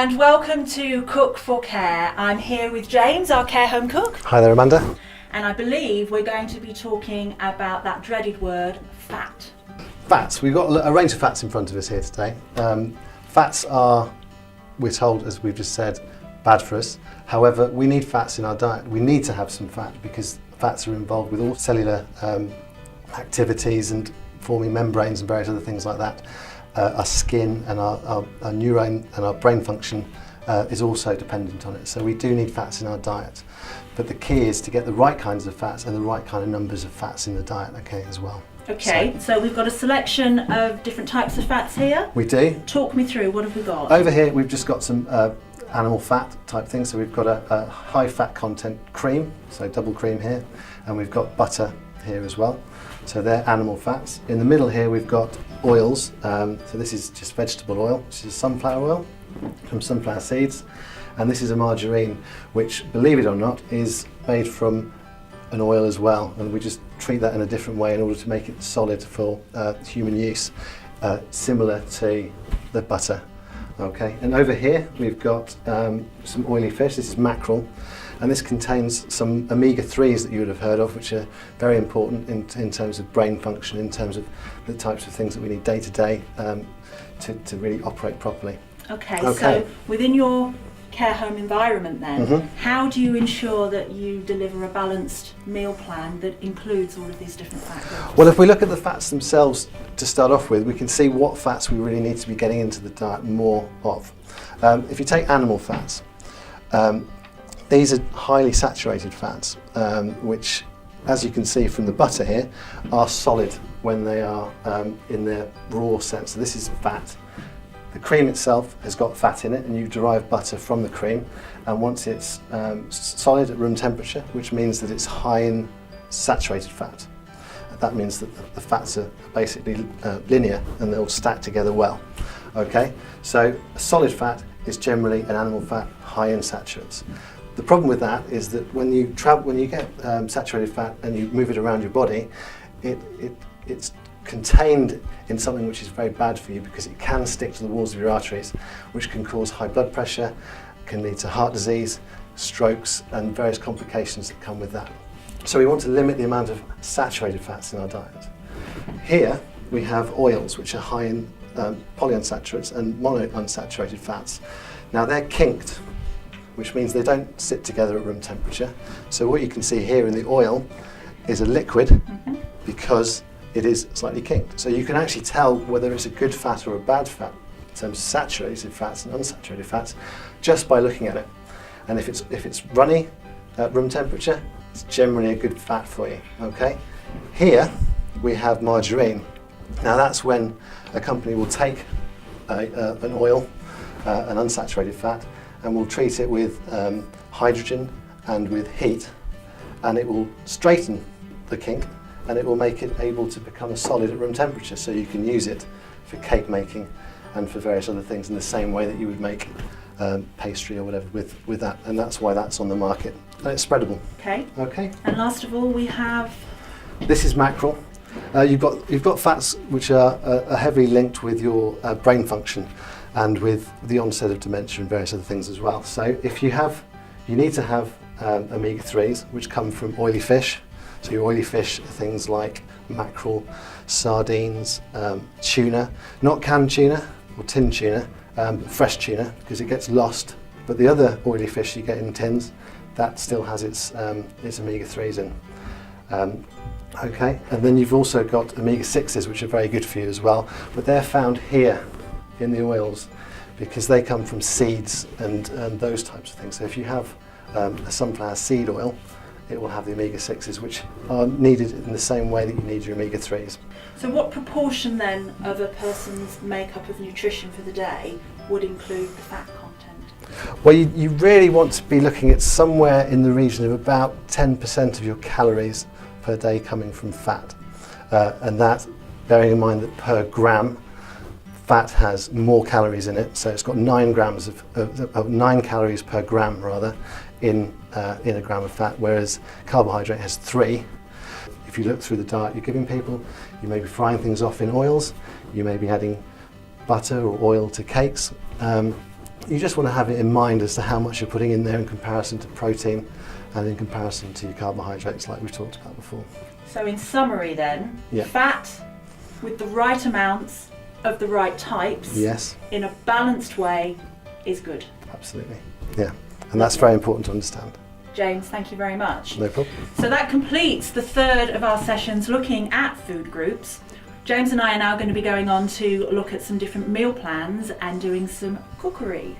and welcome to Cook4Care. I'm here with James, our care home cook. Hi there, Amanda. And I believe we're going to be talking about that dreaded word, fat. Fats. We've got a range of fats in front of us here today. Fats are, we're told, as we've just said, bad for us. However, we need fats in our diet. We need to have some fat because fats are involved with all cellular activities and forming membranes and various other things like that. Our skin and our neurone and our brain function is also dependent on it. So we do need fats in our diet. But the key is to get the right kinds of fats and the right kind of numbers of fats in the diet, okay, as well. Okay, so we've got a selection of different types of fats here. We do. Talk me through, what have we got? Over here we've just got some animal fat type things. So we've got a high fat content cream, so double cream here, and we've got butter here as well. So they're animal fats. In the middle here we've got oils. So this is just vegetable oil, which is sunflower oil from sunflower seeds. And this is a margarine, which, believe it or not, is made from an oil as well. And we just treat that in a different way in order to make it solid for human use, similar to the butter. Okay, and over here we've got some oily fish. This is mackerel, and this contains some omega-3s that you would have heard of, which are very important in terms of brain function, in terms of the types of things that we need day to day to really operate properly. Okay, so within your care home environment then, how do you ensure that you deliver a balanced meal plan that includes all of these different factors? Well, if we look at the fats themselves to start off with, we can see what fats we really need to be getting into the diet more of. If you take animal fats, these are highly saturated fats, which, as you can see from the butter here, are solid when they are in their raw sense. So this is fat. The cream itself has got fat in it, and you derive butter from the cream. And once it's solid at room temperature, which means that it's high in saturated fat, that means that the fats are basically linear and they'll stack together well. Okay, so a solid fat is generally an animal fat high in saturates. The problem with that is that when you get saturated fat and you move it around your body, it's contained in something which is very bad for you because it can stick to the walls of your arteries, which can cause high blood pressure, can lead to heart disease, strokes, and various complications that come with that. So we want to limit the amount of saturated fats in our diet. Here we have oils, which are high in polyunsaturates and monounsaturated fats. Now they're kinked, which means they don't sit together at room temperature. So what you can see here in the oil is a liquid because it is slightly kinked. So you can actually tell whether it's a good fat or a bad fat in terms of saturated fats and unsaturated fats just by looking at it. And if it's runny at room temperature, it's generally a good fat for you. Okay. Here we have margarine. Now that's when a company will take an oil, an unsaturated fat, and will treat it with hydrogen and with heat, and it will straighten the kink, and it will make it able to become a solid at room temperature, so you can use it for cake making and for various other things in the same way that you would make pastry or whatever with that, and that's why that's on the market. And it's spreadable. Okay. Okay. And last of all, we have. This is mackerel. You've got fats which are heavily linked with your brain function and with the onset of dementia and various other things as well. So if you need to have omega-3s, which come from oily fish. So your oily fish are things like mackerel, sardines, tuna, not canned tuna or tin tuna, but fresh tuna, because it gets lost. But the other oily fish you get in tins, that still has its omega-3s in. Okay, and then you've also got omega-6s, which are very good for you as well, but they're found here in the oils because they come from seeds and those types of things. So if you have a sunflower seed oil, it will have the omega-6s, which are needed in the same way that you need your omega-3s. So what proportion then of a person's makeup of nutrition for the day would include the fat content? Well, you really want to be looking at somewhere in the region of about 10% of your calories per day coming from fat. And that, bearing in mind that per gram, fat has more calories in it, so it's got 9 calories per gram rather in a gram of fat, whereas carbohydrate has 3. If you look through the diet you're giving people, you may be frying things off in oils, you may be adding butter or oil to cakes, you just want to have it in mind as to how much you're putting in there in comparison to protein and in comparison to your carbohydrates, like we've talked about before. So in summary then, Yeah. fat with the right amounts of the right types Yes, in a balanced way is good. absolutely. Yeah, and that's very important to understand. James, thank you very much. No problem. So that completes the third of our sessions looking at food groups. James and I are now going to be going on to look at some different meal plans and doing some cookery.